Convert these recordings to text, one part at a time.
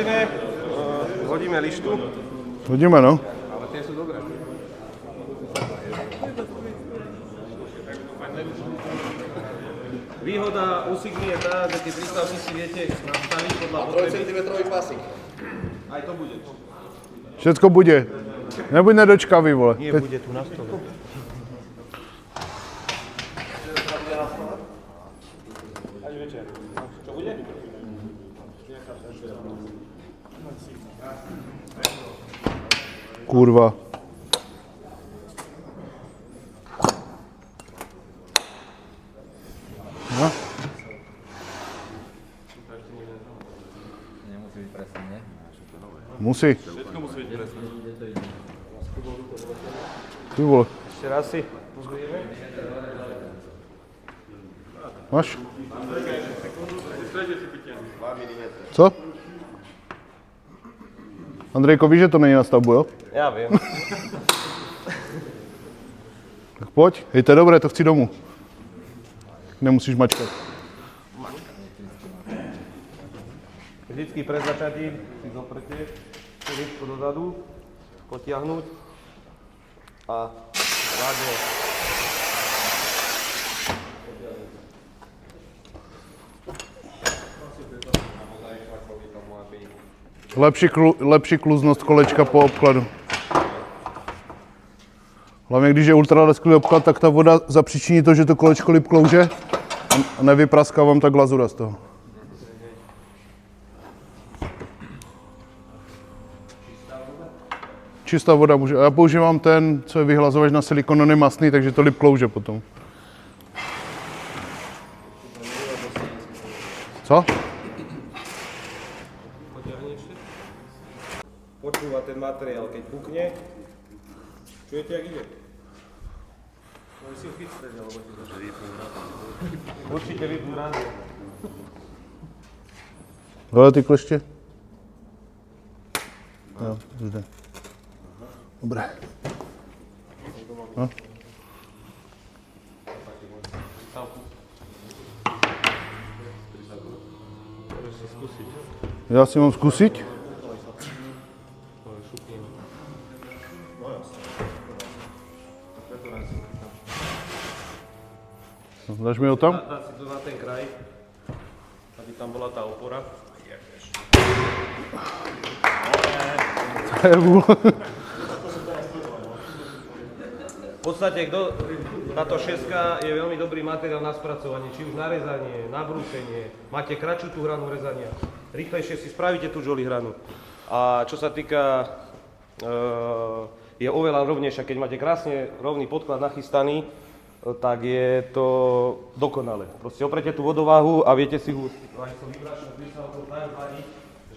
zložené, hodíme lištu. Hodíme, no. Ale tie sú dobré. Výhoda u Sigmy je tá, že tie prístavky si viete nastaviť podľa potreby. 3 cm pásik. Aj to bude. Všetko bude. Nebuď nedočkavý, vole. Nie, bude tu na stole. Až večer. Čo bude? Kurva. No. Nemusí byť presne, nie? Musí. Všetko musí byť presné. Ty vole. Ešte raz si pozrieme. Máš? Co? Andrejko, víš, že to není na stavbu, jo? Ja viem. Tak poď. Hej, to je dobré, to chci domů. Nemusíš mačkat. Vždycky pred začatím si zoprete lišku dozadu, potiahnuť a rádne. Lepší kluznost kolečka po obkladu. Hlavně když je ultralesklý obklad, tak ta voda zapříčiní to, že to kolečko lip klouže a nevypraská vám ta glazura z toho. Čistá voda může. Já používám ten, co je vyhlazovač na silikon, on je masný, takže to lip klouže potom. Co? Počúva ten materiál, keď pukne. Čujete, jak ide? Môj si ho chytstať, alebo ti to vypnú. Určite vypnú ráno. Hele, ty kleště. Jo, zde. Dobré. No. Já si mám zkusit? No, dáš mi ho tam? Dá si to na ten kraj, aby tam bola tá opora. To je vůl. V podstate táto šeska je veľmi dobrý materiál na spracovanie, či už na rezanie, na brúsenie. Máte kratšiu tú hranu rezania, rýchlejšie si spravíte tú žoli hranu. A čo sa týka, je oveľa rovnejšia, keď máte krásne rovný podklad nachystaný, tak je to dokonalé. Proste oprete tú vodováhu a viete si ho aj som vybračnou prístavkou tak zvadiť,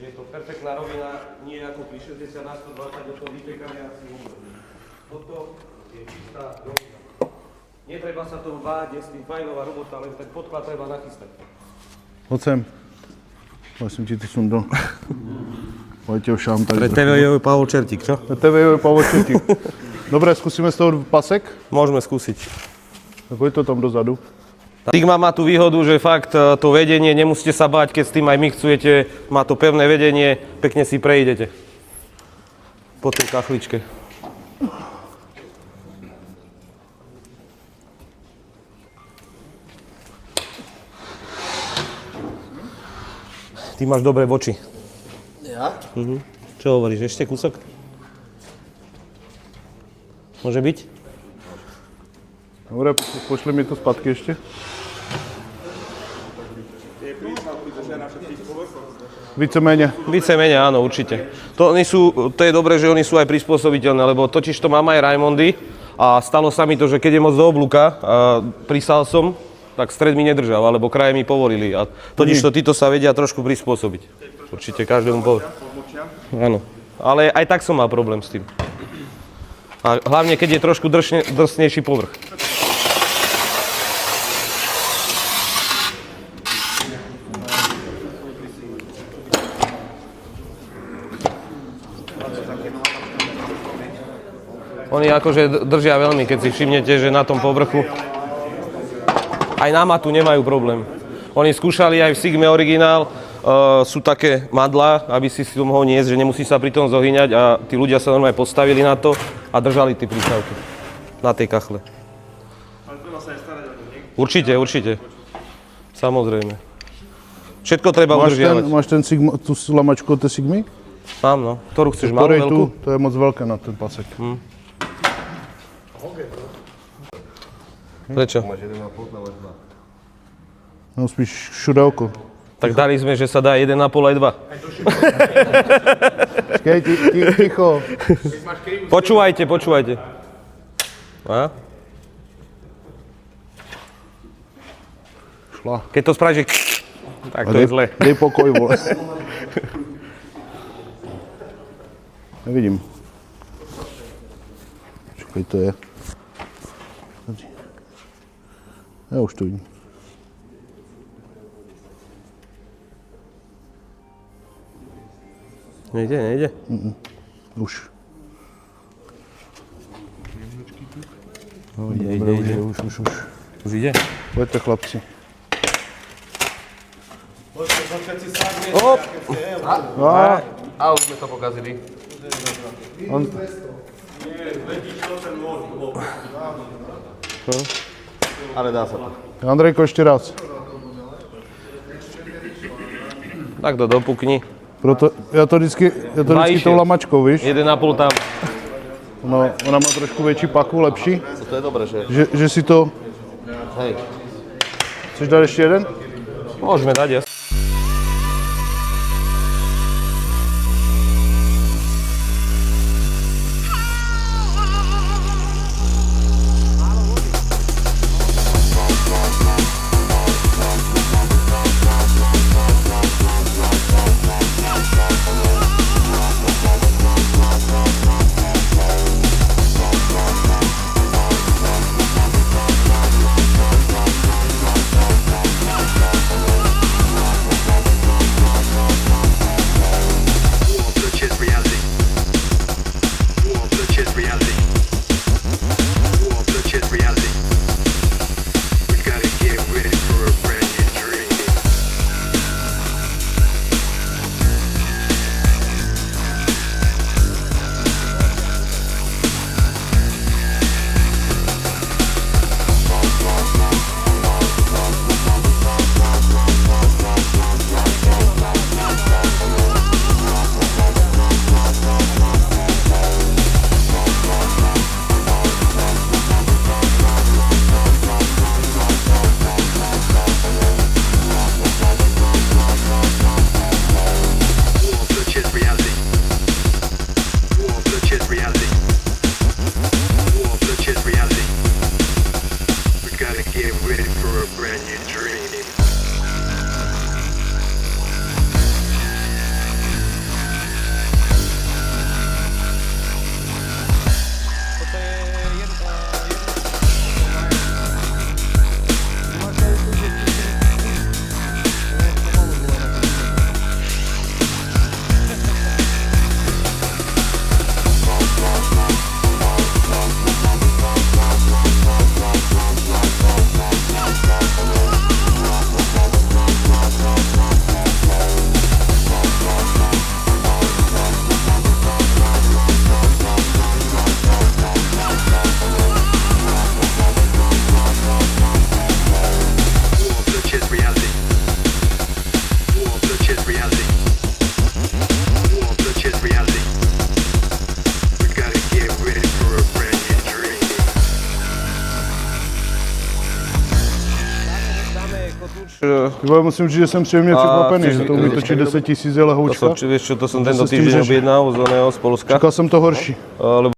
že je to perfektná rovina, nie ako pri 60 na 120 do toho vypekania si umožní. Toto je čistá rovina. Netreba sa toho báť, je s tým fajnová robota, len ten podklad treba nachystať. Hoď sem. Já jsem ti to sundal. Pojďte šám tady. Pre TV je Pavol Čertík, čo? TV je Pavol Čertík. Dobré, zkusíme z toho pasek? Môžeme skúsiť. Tak hoď to tam dozadu. Sigma má tú výhodu, že fakt to vedenie, nemusíte sa báť, keď s tým aj mixujete, má to pevné vedenie, pekne si prejdete po tej kachličke. Ty máš dobré voči. Ja? Čo hovoríš, ešte kúsok? Môže byť? Dobre, pošli mi to zpátky ještě. Víceméně. Vícemenej áno, určite. To je dobré, že oni sú aj prispôsobiteľné, lebo totiž to mám aj Raimondy a stalo sa mi to, že keď je moc do oblúka a prisal som, tak stred mi nedržal, alebo kraje mi povolili. A totiž to títo sa vedia trošku prispôsobiť. Určite každému Áno. Ale aj tak som mal problém s tým. A hlavne, keď je trošku drsnejší povrch. Oni akože držia veľmi, keď si všimnete, že na tom povrchu aj na matu nemajú problém. Oni skúšali aj v Sigme originál sú také madlá, aby si to mohol niesť, že nemusí sa pri tom zohyňať a tí ľudia sa normálne postavili na to a držali tie prístavky na tej kachle. Ale treba sa aj starať o to, nie? Určite. Samozrejme. Všetko treba udržiavať. Máš ten sigma, tu lamačku od tej sigmy? Mám, no. Ktorú chceš, malú, Ktorej veľkú? tu, to je moc veľké na ten pasek. Prečo? No spíš šudelko. Tak dali sme, že sa dá 1,5 aj 2. Počkej, ticho. Počúvajte. A? Šla. Keď to spravíš, že tak to je zle. Dej pokoj, vole. Nevidím. Čakaj, to je. Ja už to vidím. Nejde. Už. No, ide. Už ide? Poďte, chlapci. Hop! A, už sme to pokazili. Ale dá sa to. Andrejko, ešte raz. Tak to dopukni. Proto, ja to vždycky tou lamačkou, víš? 1,5 tam. No, ona má trošku väčší paku, lepší. To je dobré, že? Že si to... Hej. Chceš dať ešte jeden? Môžeme dať, jasne. Já musím říct, že jsem příjemně překvapený, že to umí točit 10 000 je lehoučka. Vieš čo, to som To tento sa s tým týždeň řeší. objednal z oného z Polska. Čekal jsem to horší. Lebo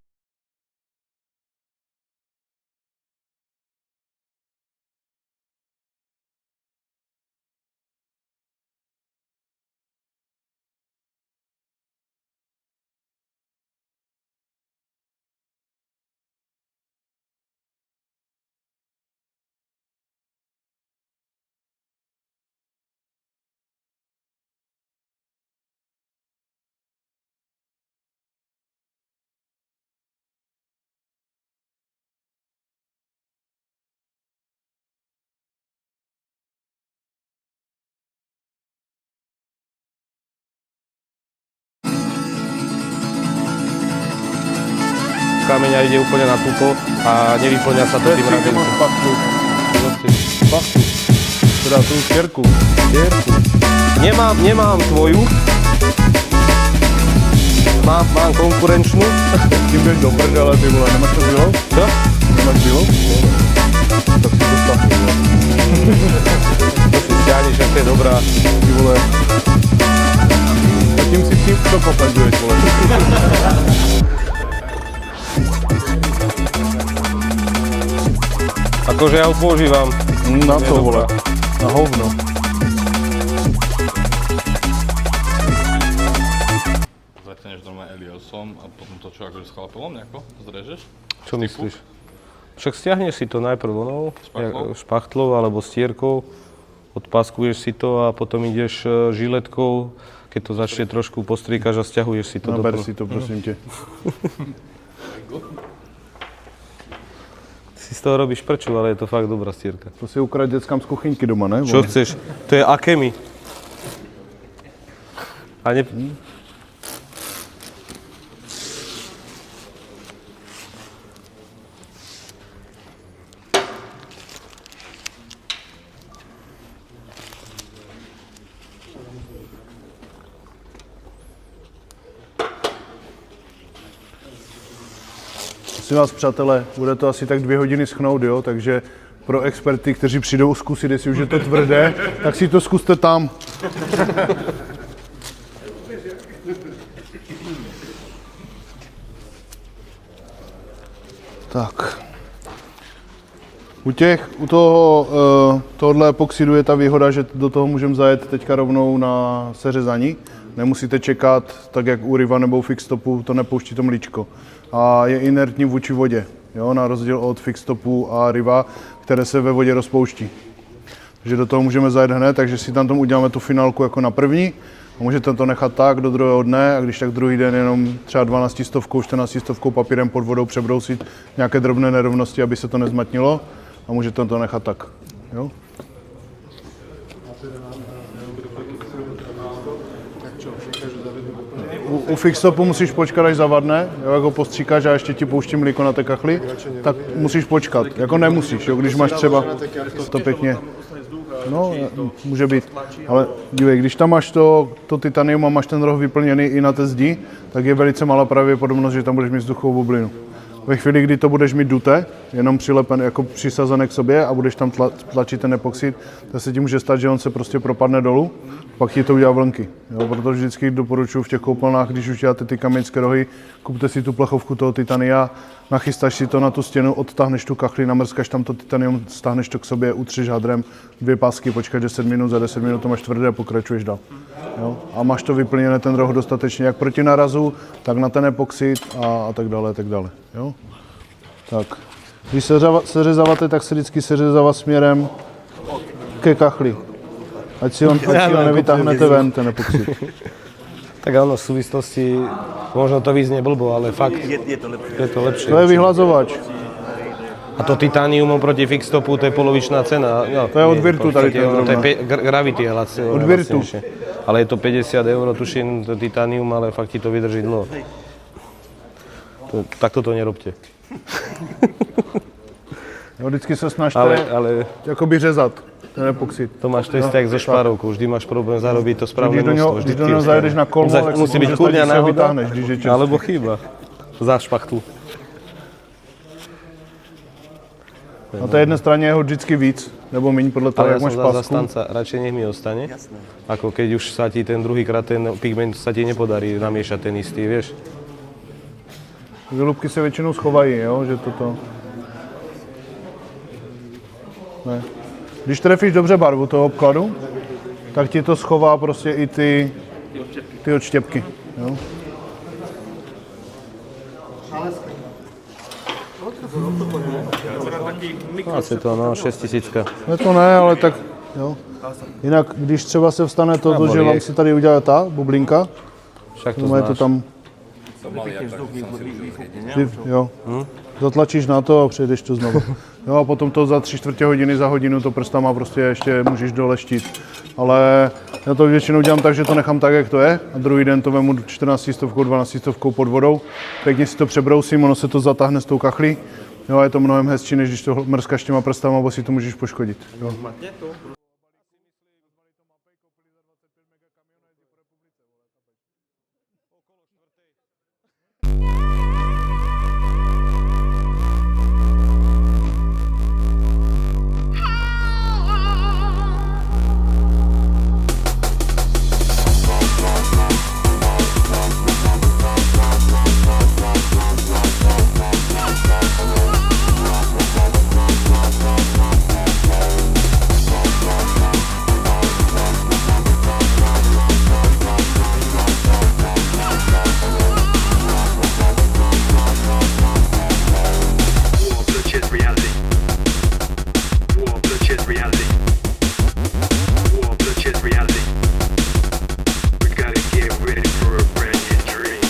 kameň a ide úplne na tupo a nevyplňa sa to tým radencom. Spachtu. Teda tú stierku. Nemám tvoju. Mám konkurenčnú. Tím jdeš do prdele, ty vole, nemáš to bylo? Čo? Nemáš bylo? Tak si to spachtu, vole. To si stiahneš, ak to je dobrá. Ty vole. A tím si to kompenzuješ, vole. Akože ja ju používam. Na Je to, vole. dobrá. Na hovno. Zaťaneš normálne Eliosom a potom to čo, akože s chlapelom nejako zrežeš? Čo myslíš? Však stiahneš si to najprv onou, Špachtlou? špachtlou alebo stierkou, odpaskuješ si to a potom ideš žiletkou, keď to začne trošku postríkaš a stiahuješ si to Naber do si to, prosím tě. Si z toho robíš prču, ale je to fakt dobrá stierka. To si ukrad dětskám z kuchyňky doma, ne? Čo chceš? To je Akemi. A ne... Prosím vás, přátelé, bude to asi tak 2 hodiny schnout, jo? Takže pro experty, kteří přijdou zkusit, jestli už je to tvrdé, tak si to zkuste tam. Tak. U tohohle epoxidu je ta výhoda, že do toho můžeme zajet teďka rovnou na seřezání. Nemusíte čekat, tak jak u Riva nebo u Fixtopu, to nepouští to mlíčko. A je inertní vůči vodě, jo? Na rozdíl od Fixtopu a Riva, které se ve vodě rozpouští. Takže do toho můžeme zajet hned, takže si tam uděláme tu finálku jako na první. A můžete to nechat tak do druhého dne a když tak druhý den jenom třeba 12 stovkou, 14 stovkou papírem pod vodou přebrousit nějaké drobné nerovnosti, aby se to nezmatnilo a můžete to nechat tak. Jo? U Fixtopu musíš počkat, až zavadne, jo, jak ho postříkáš a ještě ti pouštím mlíko na té kachli, tak musíš počkat, jako nemusíš, jo, když máš třeba to pěkně, no, může být, ale dívej, když tam máš to titanium a máš ten roh vyplněný i na té zdi, tak je velice malá pravděpodobnost, že tam budeš mít vzduchovou bublinu. Ve chvíli, kdy to budeš mít duté, jenom přilepen, jako přisazené k sobě a budeš tam tlačit ten epoxid, tak se ti může stát, že on se prostě propadne dolů, pak ti to udělá vlnky. Jo, proto vždycky doporučuji v těch koupelnách, když už děláte ty kamenické rohy, kupte si tu plechovku toho titania, nachystáš si to na tu stěnu, odtáhneš tu kachli, namrskaš tam to titanium, stáhneš to k sobě, utřeš hadrem, 2 pásky, počkáš 10 minut, za 10 minut to máš tvrdé a pokračuješ dál. Jo? A máš to vyplněné ten roh dostatečně jak proti narazu, tak na ten epoxid a tak dále, tak dále. Jo? Tak. Když seřezáváte, tak se vždycky seřezává směrem ke kachli. Ať si ho nevytáhnete ven, ten epoxid. Tak áno, v súvislosti, možno to vyznie blbo, ale fakt je to lepšie. To je vyhlazovač. A to titánium oproti Fixtopu, to je polovičná cena. No, To je od Virtu tady ten to je zrovna. Gravity je lacnejšie. Od Virtu. Ale je to 50 €, tuším, to titánium, ale fakt ti to vydrží dlho. Takto to nerobte. Jo, vždycky se snažte Ale jakoby řezat ten epoxid. to máš to isté jak so šparovkou. Vždy máš problém zarobiť to správne množstvo. Když do něho zajedeš na kolmo, tak si musí byť může kurňa stát, že si ho náhoda, vytáhneš, když je čerstvý. alebo chyba. Za špachtlu. Na té jedné straně je ho vždycky víc, nebo méně podle toho, Ale ja jak som máš za pásku. zastanca, radšej nech mi ostane. Ako keď už sa ti ten druhýkrát ten pigment sa ti nepodarí namiešať ten istý, vieš. Vylupky se většinou schovají, jo, že toto... Ne. Když trefíš dobře barvu toho obkladu, tak ti to schová prostě i ty odštěpky. Jo. Asi to, no, 6000. Ne, to ne, ale tak, jo. Jinak, když třeba se vstane to, že vám si tady udělá ta bublinka, Však to je to znáš. tam, jo. Zatlačíš na to a přejdeš to znovu. Jo, a potom to za 3/4 hodiny, za hodinu to prstama prostě ještě můžeš doleštit. Ale Já to většinou dělám tak, že to nechám tak, jak to je a druhý den to vemu 14 stovkou, 12 stovkou pod vodou, pěkně si to přebrousím, ono se to zatáhne s tou kachlí. Jo, je to mnohem hezčí, než když to mrskáš těma prstama, bo si to můžeš poškodit. Jo. War, bloodshed, reality. War, bloodshed, reality. War, bloodshed, reality. We gotta get ready for a brand new dream.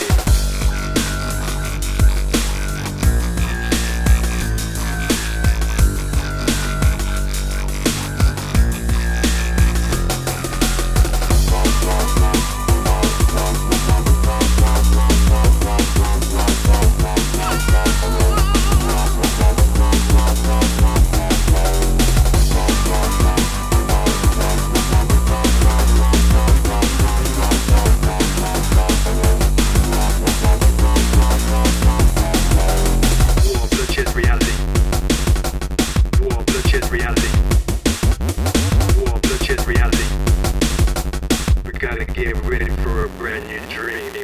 War, bloodshed, reality. War, bloodshed, reality. War, bloodshed, reality. We gotta get ready for a brand new dream.